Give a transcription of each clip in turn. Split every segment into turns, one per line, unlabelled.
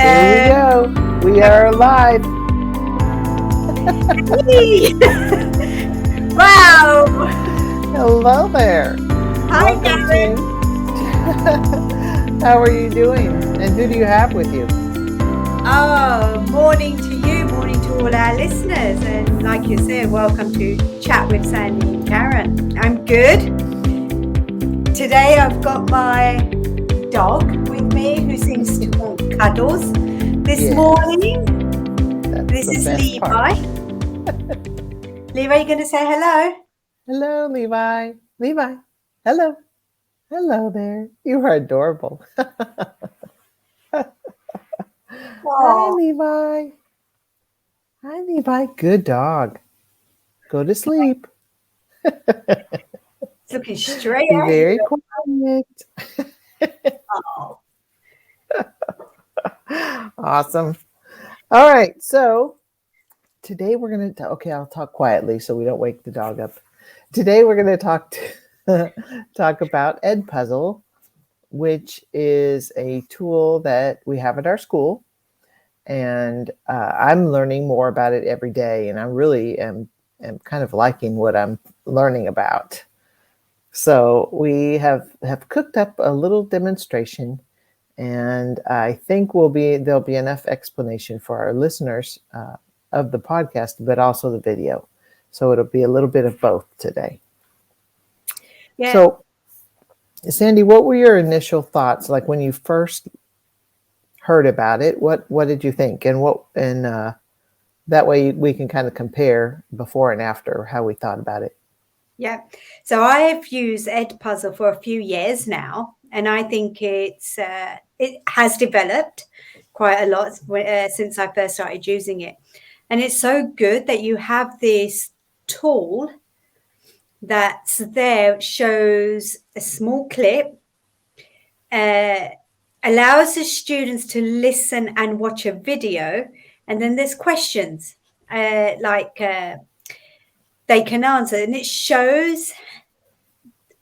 Here we go. We are live.
Wow.
Hello there.
Hi,
Welcome
Darren.
to. How are you doing? And who do you have with you?
Oh, morning to you, morning to all our listeners. And like you said, welcome to Chat with Sandy and Karen. I'm good. Today I've got my dog with me who seems to want cuddles. This morning, this is Levi. Levi, you going to say hello?
Hello, Levi. Levi. Hello. Hello there. You are adorable. Hi, Levi. Hi, Levi. Good dog. Go to sleep.
It's looking straight
Be
at
very
you.
quiet.
Oh.
Awesome. All right. So today we're going to, okay, I'll talk quietly so we don't wake the dog up. Today we're going to talk about Edpuzzle, which is a tool that we have at our school. And I'm learning more about it every day. And I really am kind of liking what I'm learning about. So we have cooked up a little demonstration. And I think there'll be enough explanation for our listeners of the podcast, but also the video. So it'll be a little bit of both today.
Yeah.
So, Sandy, what were your initial thoughts? Like when you first heard about it, what did you think? And that way we can kind of compare before and after how we thought about it.
Yeah. So I've used Edpuzzle for a few years now, and I think it has developed quite a lot since I first started using it. And it's so good that you have this tool that's there, shows a small clip, allows the students to listen and watch a video, and then there's questions they can answer, and it shows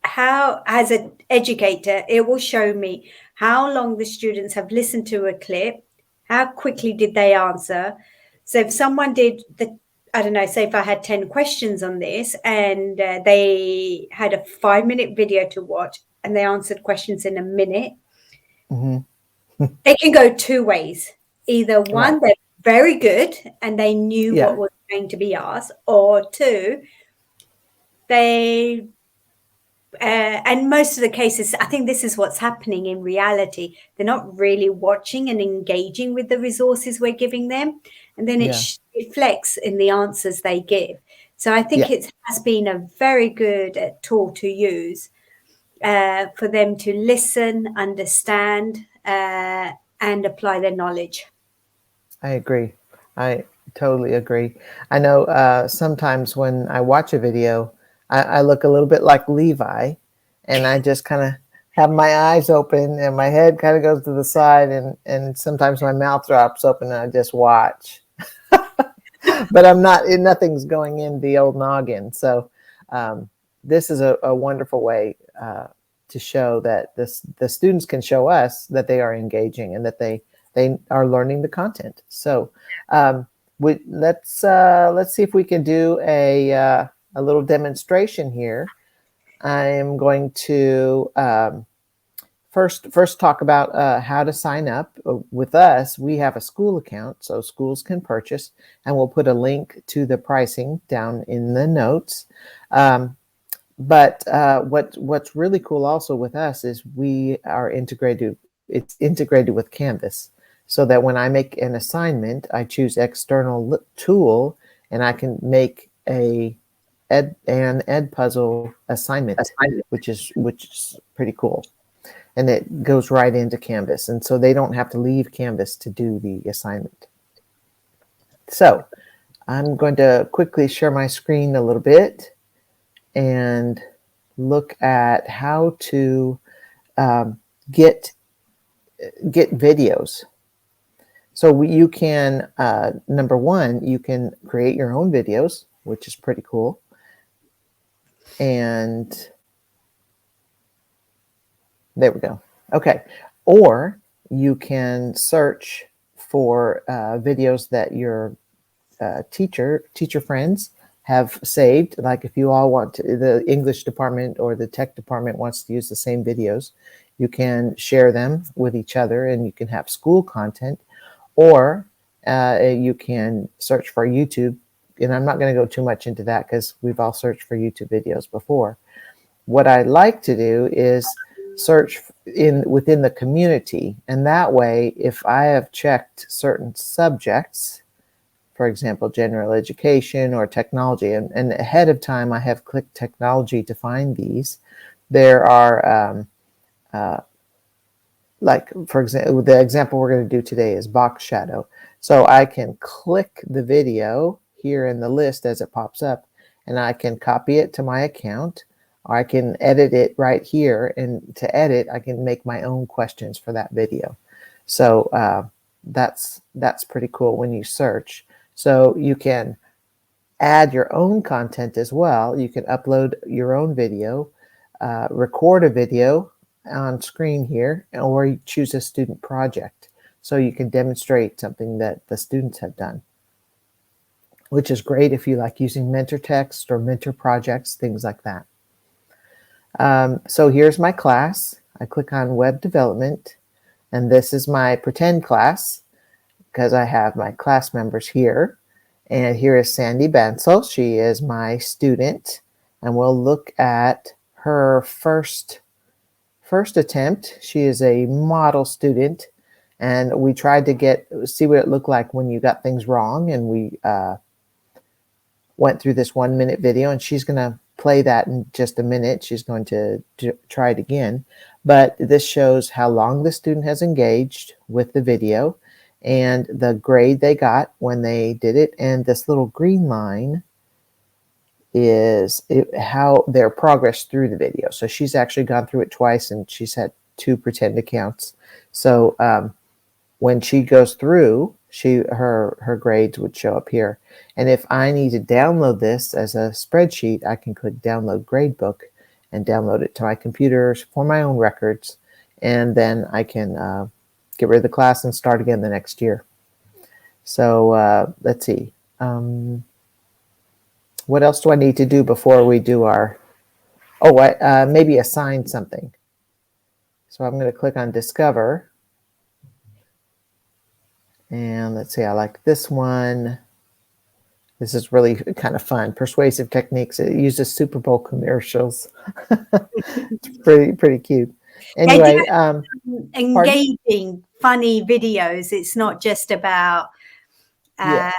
how, as an educator, it will show me how long the students have listened to a clip, how quickly did they answer. So if someone did I don't know, say if I had 10 questions on this and they had a 5-minute video to watch and they answered questions in a minute, it can go two ways. Either one, they're very good and they knew what was going to be asked, or two, they and most of the cases, I think this is what's happening in reality. They're not really watching and engaging with the resources we're giving them. And then it reflects in the answers they give. So I think it has been a very good tool to use for them to listen, understand, and apply their knowledge.
I agree. I totally agree. I know sometimes when I watch a video, I look a little bit like Levi, and I just kind of have my eyes open and my head kind of goes to the side, and sometimes my mouth drops open and I just watch. But nothing's going in the old noggin. So this is a wonderful way to show that the students can show us that they are engaging and that they are learning the content. So let's see if we can do a little demonstration here. I am going to first talk about how to sign up. With us, we have a school account, so schools can purchase, and we'll put a link to the pricing down in the notes. But what's really cool also with us is we are integrated. It's integrated with Canvas, so that when I make an assignment, I choose external tool, and I can make an Edpuzzle assignment, which is pretty cool. And it goes right into Canvas, and so they don't have to leave Canvas to do the assignment. So I'm going to quickly share my screen a little bit and look at how to get videos. So you can, number one, you can create your own videos, which is pretty cool. And there we go. Okay. Or you can search for videos that your teacher friends have saved. Like if you all want to, the English department or the tech department wants to use the same videos, you can share them with each other and you can have school content, or you can search for YouTube. And I'm not going to go too much into that because we've all searched for YouTube videos before. What I like to do is search within the community. And that way, if I have checked certain subjects, for example, general education or technology, and ahead of time I have clicked technology to find these, there are, like, for example, the example we're going to do today is box shadow. So I can click the video here in the list as it pops up, and I can copy it to my account, or I can edit it right here. And to edit, I can make my own questions for that video. So that's pretty cool when you search. So you can add your own content as well. You can upload your own video, record a video on screen here, or you choose a student project. So you can demonstrate something that the students have done, which is great if you like using mentor text or mentor projects, things like that. So here's my class. I click on web development, and this is my pretend class because I have my class members here. And here is Sandy Bansel. She is my student, and we'll look at her first attempt. She is a model student, and we tried to see what it looked like when you got things wrong, and we went through this 1-minute video, and she's going to play that in just a minute. She's going to try it again, but this shows how long the student has engaged with the video and the grade they got when they did it. And this little green line is how their progress through the video. So she's actually gone through it twice, and she's had 2 pretend accounts. So when she goes through, her grades would show up here. And if I need to download this as a spreadsheet, I can click download gradebook and download it to my computer for my own records. And then I can get rid of the class and start again the next year. So let's see. What else do I need to do before we do our, maybe assign something. So I'm going to click on discover. And let's see, I like this one. This is really kind of fun. Persuasive techniques. It uses Super Bowl commercials. It's pretty cute. Anyway,
engaging, funny videos. It's not just about
yes,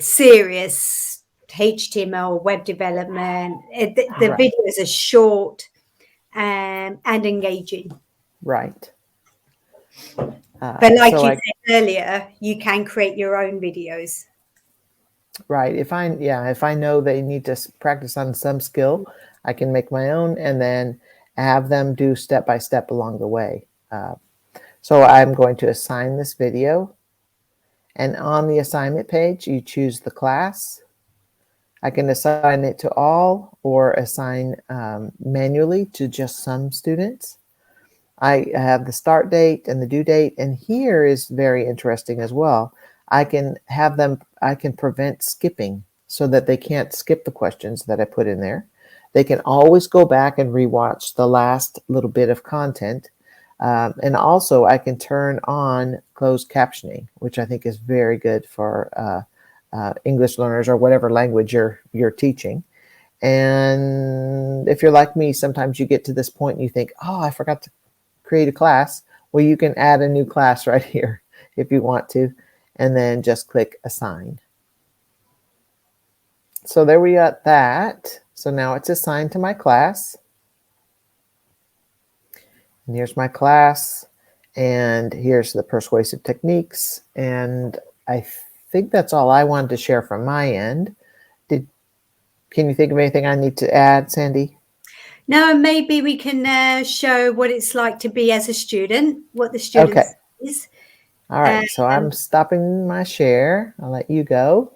serious HTML web development. The
right.
videos are short and engaging.
Right.
But like you said earlier, you can create your own videos.
Right. If I know they need to practice on some skill, I can make my own and then have them do step by step along the way. So I'm going to assign this video, and on the assignment page, you choose the class. I can assign it to all or assign manually to just some students. I have the start date and the due date, and here is very interesting as well. I can prevent skipping so that they can't skip the questions that I put in there. They can always go back and rewatch the last little bit of content. And also I can turn on closed captioning, which I think is very good for English learners or whatever language you're teaching. And if you're like me, sometimes you get to this point and you think, oh, I forgot to create a class. Well, you can add a new class right here if you want to, and then just click assign. So there we got that. So now it's assigned to my class. And here's my class, and here's the persuasive techniques. And I think that's all I wanted to share from my end. Can you think of anything I need to add, Sandy?
No, maybe we can show what it's like to be as a student, what the student is.
All right, so I'm stopping my share. I'll let you go.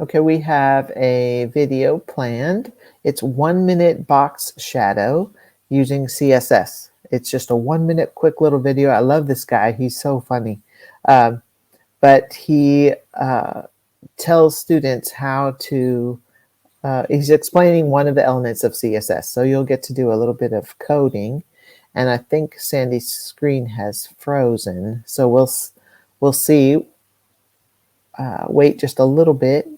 Okay, we have a video planned. It's 1 minute box shadow using CSS. It's just a 1 minute quick little video. I love this guy. He's so funny. But he tells students how to, he's explaining one of the elements of CSS. So you'll get to do a little bit of coding. And I think Sandy's screen has frozen. So we'll see. Wait just a little bit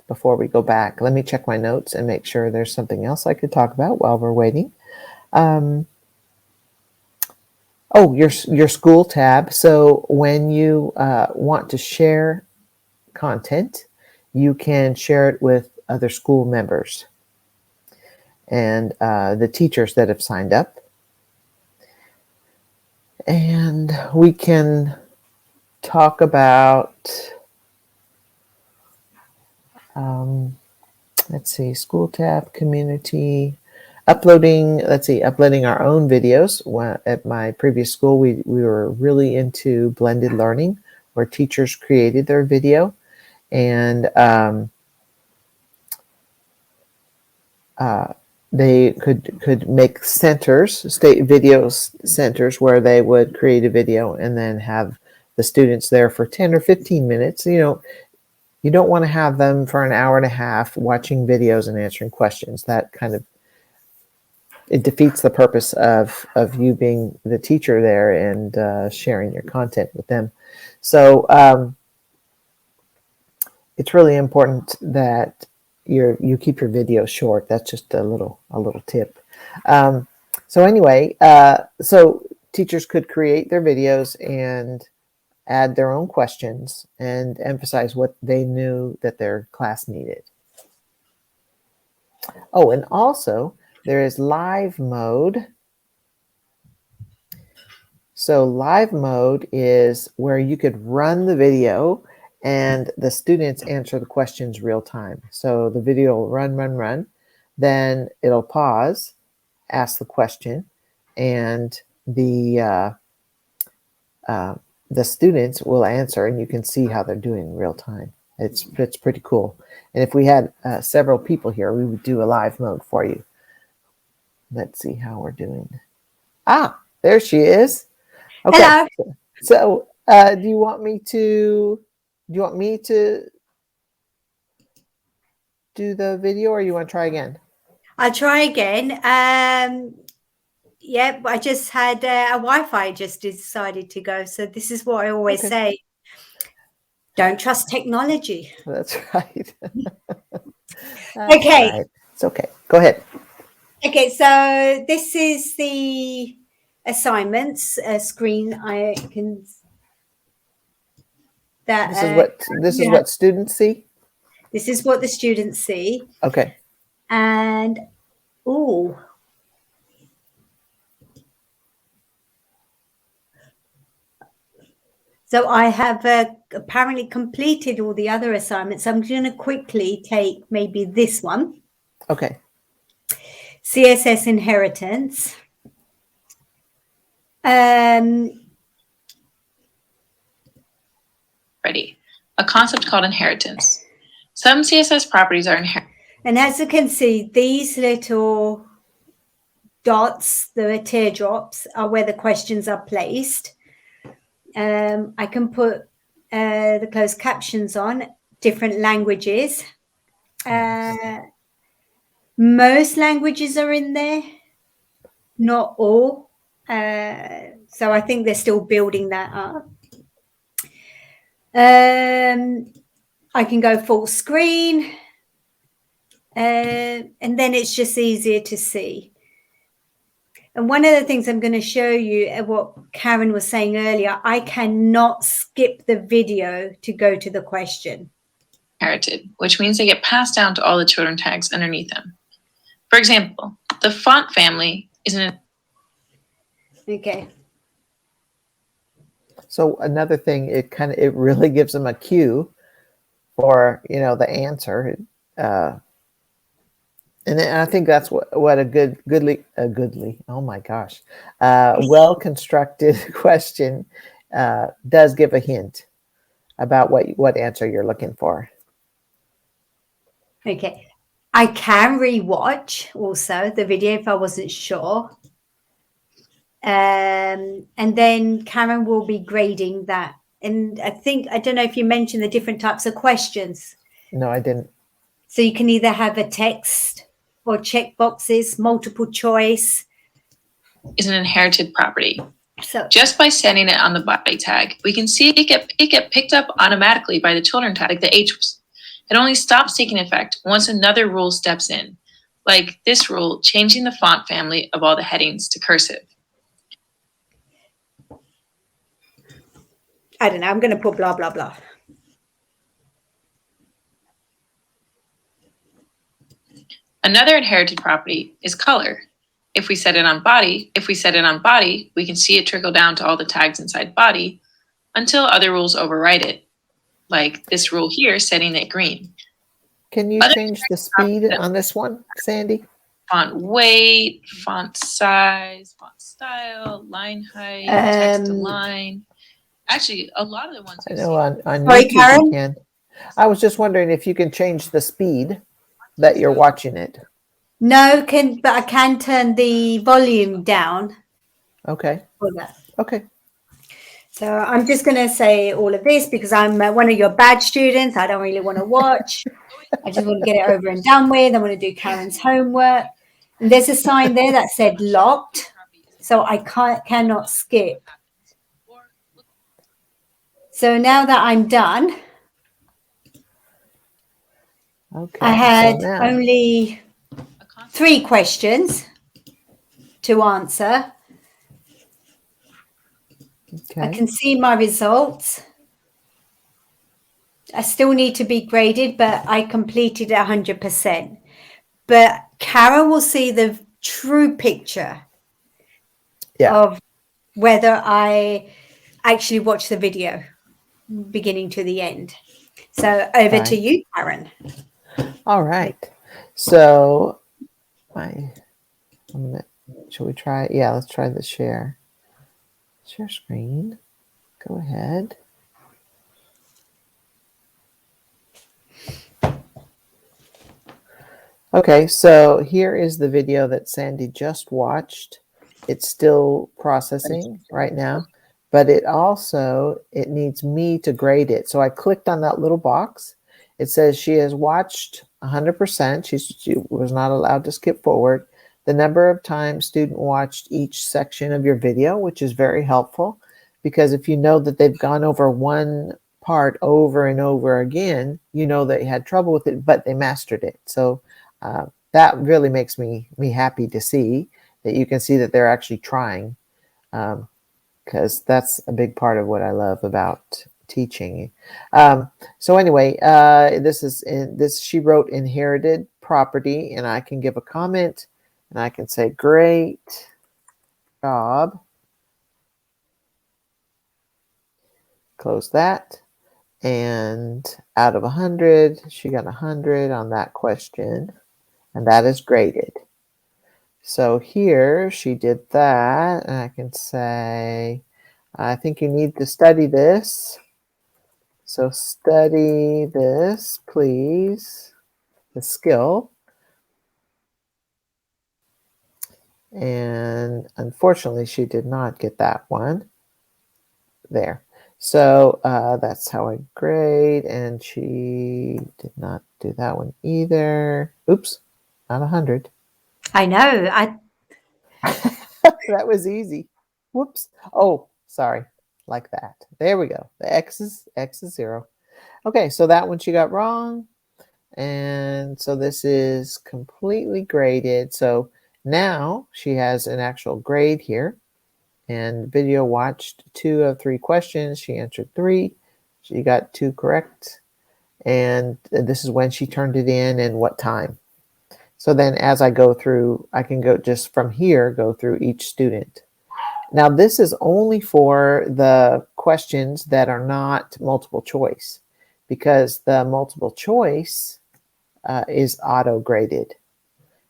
before we go back. Let me check my notes and make sure there's something else I could talk about while we're waiting. Oh, your school tab. So when you want to share content, you can share it with other school members and the teachers that have signed up. And we can talk about, let's see, school tab, community, uploading, uploading our own videos. At my previous school, we were really into blended learning, where teachers created their video, and they could make centers, state video centers, where they would create a video and then have the students there for 10 or 15 minutes. You don't want to have them for an hour and a half watching videos and answering questions. That kind of, it defeats the purpose of you being the teacher there and sharing your content with them. So it's really important that you keep your videos short. That's just a little tip. So anyway, so teachers could create their videos and add their own questions and emphasize what they knew that their class needed. Oh, and also there is live mode. So live mode is where you could run the video and the students answer the questions real time. So the video will run, then it'll pause, ask the question, and the students will answer, and you can see how they're doing in real time. It's pretty cool. And if we had several people here, we would do a live mode for you. Let's see how we're doing. Ah, there she is. Okay.
Hello.
So do you want me to do the video, or you want to try again?
I'll try again. Yep, I just had a Wi-Fi just decided to go. So this is what I always say. Don't trust technology.
That's right.
Okay.
Right. It's okay. Go ahead.
Okay, so this is the assignments screen. I can.
This is what students see.
This is what the students see.
Okay.
And oh. So I have apparently completed all the other assignments. I'm going to quickly take maybe this one.
Okay.
CSS Inheritance.
Ready. A concept called inheritance. Some CSS properties are inherent.
And as you can see, these little dots, the teardrops, are where the questions are placed. I can put the closed captions on different languages. Most languages are in there, not all. So I think they're still building that up. I can go full screen, and then it's just easier to see. And one of the things I'm going to show you, what Karen was saying earlier, I cannot skip the video to go to the question.
Inherited, which means they get passed down to all the children tags underneath them. For example, the font family is an.
Okay.
So another thing, it really gives them a cue for the answer. And I think that's what a goodly, oh my gosh, well-constructed question does give a hint. about what answer you're looking for.
Okay. I can rewatch also the video if I wasn't sure. And then Karen will be grading that. And I don't know if you mentioned the different types of questions.
No, I didn't.
So you can either have a text or check boxes, multiple choice.
Is an inherited property.
So
just by setting it on the body tag, we can see it get picked up automatically by the children tag, like the H. It only stops taking effect once another rule steps in, like this rule changing the font family of all the headings to cursive.
I don't know, I'm going to put blah, blah, blah.
Another inherited property is color. If we set it on body, we can see it trickle down to all the tags inside body until other rules override it, like this rule here setting it green.
Can you change the speed on this one, Sandy?
Font weight, font size, font style, line height, text to line. Actually, a lot of the ones
I know on
Sorry,
YouTube
Karen?
you can. I was just wondering if you can change the speed that you're watching it.
No, but I can turn the volume down.
Okay.
For that.
Okay.
So I'm just going to say all of this because I'm one of your bad students. I don't really want to watch. I just want to get it over and done with. I want to do Karen's homework. And there's a sign there that said locked. So I cannot skip. So now that I'm done,
okay,
I had only 3 questions to answer.
Okay.
I can see my results. I still need to be graded, but I completed 100%. But Karen will see the true picture of whether I actually watched the video beginning to the end. So over to you, Karen.
All right. So should we try? Yeah, let's try the share. Share screen. Go ahead. Okay, so here is the video that Sandy just watched. It's still processing right now, but it needs me to grade it. So I clicked on that little box. It says she has watched 100%. She was not allowed to skip forward. The number of times student watched each section of your video, which is very helpful, because if you know that they've gone over one part over and over again, you know they had trouble with it, but they mastered it. So that really makes me happy to see that you can see that they're actually trying, because that's a big part of what I love about teaching. So anyway, she wrote inherited property, and I can give a comment, and I can say great job. Close that. And out of 100, she got 100 on that question, and that is graded. So here she did that, and I can say, I think you need to study this. So study this, please, the skill. And unfortunately, she did not get that one there. So that's how I grade, and she did not do that one either. Oops, not 100.
I know.
That was easy. Whoops. Oh, sorry. Like that. There we go. The X is 0. Okay, so that one she got wrong. And so this is completely graded. So now she has an actual grade here. And video watched 2 of 3 questions. She answered 3. She got 2 correct. And this is when she turned it in and what time. So then as I go through, I can go just from here, go through each student. Now this is only for the questions that are not multiple choice, because the multiple choice is auto graded.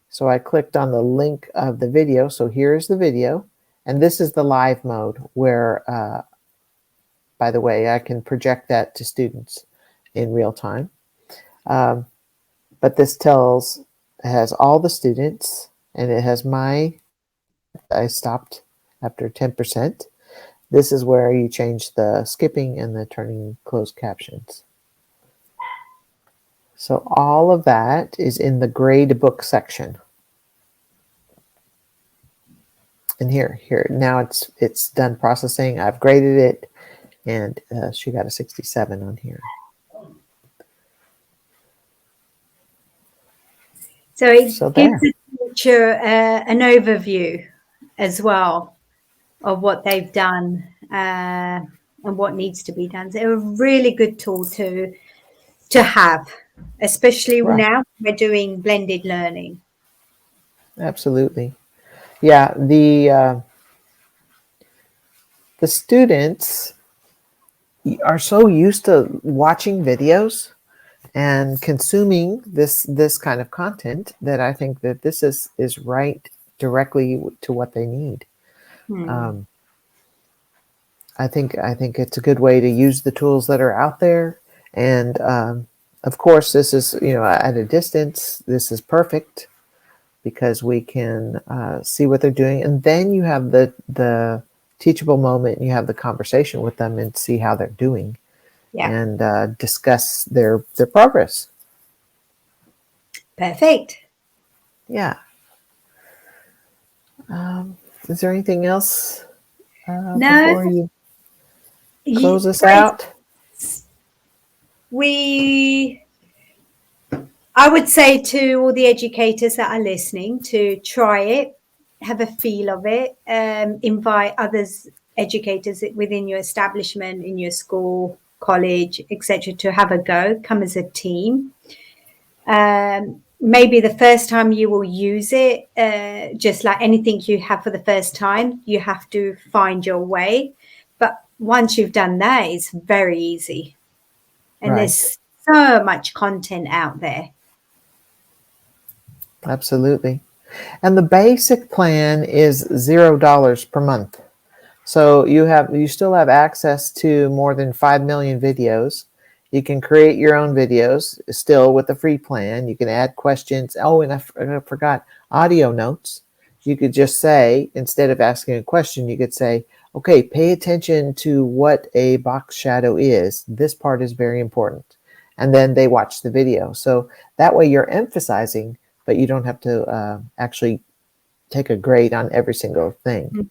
So I clicked on the link of the video. So here's the video. And this is the live mode where by the way. I can project that to students in real time. But this has all the students, and it has I stopped after 10%. This is where you change the skipping and the turning closed captions. So all of that is in the grade book section. And here, now it's done processing. I've graded it, and she got a 67 on here.
So it gives the teacher an overview as well of what they've done and what needs to be done. So a really good tool to have, especially now we're doing blended learning.
Absolutely. Yeah, the students are so used to watching videos and consuming this kind of content that I think that this is right directly to what they need. I think it's a good way to use the tools that are out there, and of course, this is at a distance. This is perfect because we can see what they're doing, and then you have the teachable moment. And you have the conversation with them and see how they're doing. Yeah. And discuss their progress.
Perfect.
Yeah. Is there anything else before you close us out?
I would say to all the educators that are listening to try it, have a feel of it, invite others, educators within your establishment, in your school, college, etc., to have a go, come as a team. Maybe the first time you will use it, just like anything you have for the first time, you have to find your way. But once you've done that, it's very easy. And there's so much content out there.
Absolutely. And the basic plan is $0 per month. So you still have access to more than 5 million videos. You can create your own videos still with the free plan. You can add questions. Oh, and I forgot audio notes. You could just say, instead of asking a question, you could say, okay, pay attention to what a box shadow is. This part is very important. And then they watch the video. So that way you're emphasizing, but you don't have to actually take a grade on every single thing.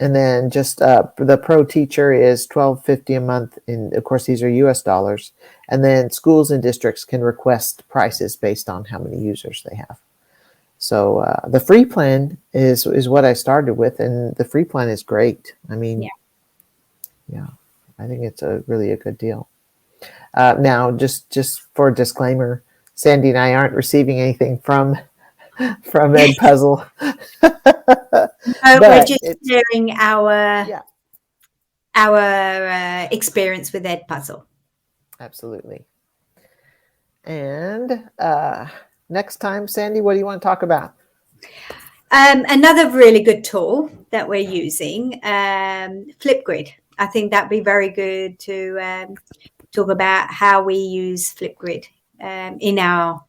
And then just the pro teacher is $12.50 a month. And of course, these are US dollars. And then schools and districts can request prices based on how many users they have. So the free plan is what I started with. And the free plan is great. I mean, yeah, I think it's really a good deal. Now, just for a disclaimer, Sandy and I aren't receiving anything from Edpuzzle.
We're just sharing our experience with Edpuzzle.
Absolutely. And next time, Sandy, what do you want to talk about?
Another really good tool that we're using, Flipgrid. I think that'd be very good to talk about how we use Flipgrid in our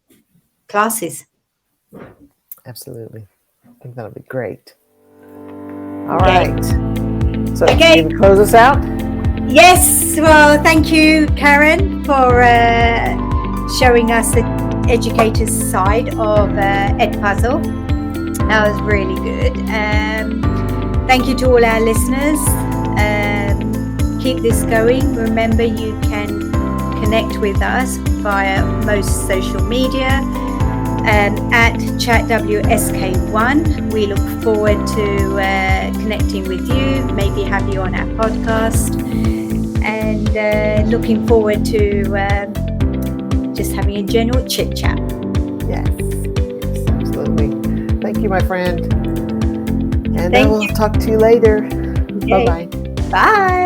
classes.
Absolutely. I think that'll be great. All right. So can you close us out?
Yes. Well, thank you, Karen, for showing us the educator's side of Edpuzzle. That was really good. Thank you to all our listeners. Keep this going. Remember, you can connect with us via most social media. At ChatWSK1. We look forward to connecting with you, maybe have you on our podcast, and looking forward to just having a general chit chat.
Yes, absolutely. Thank you, my friend. And I will talk to you later.
Okay.
Bye-bye.
Bye.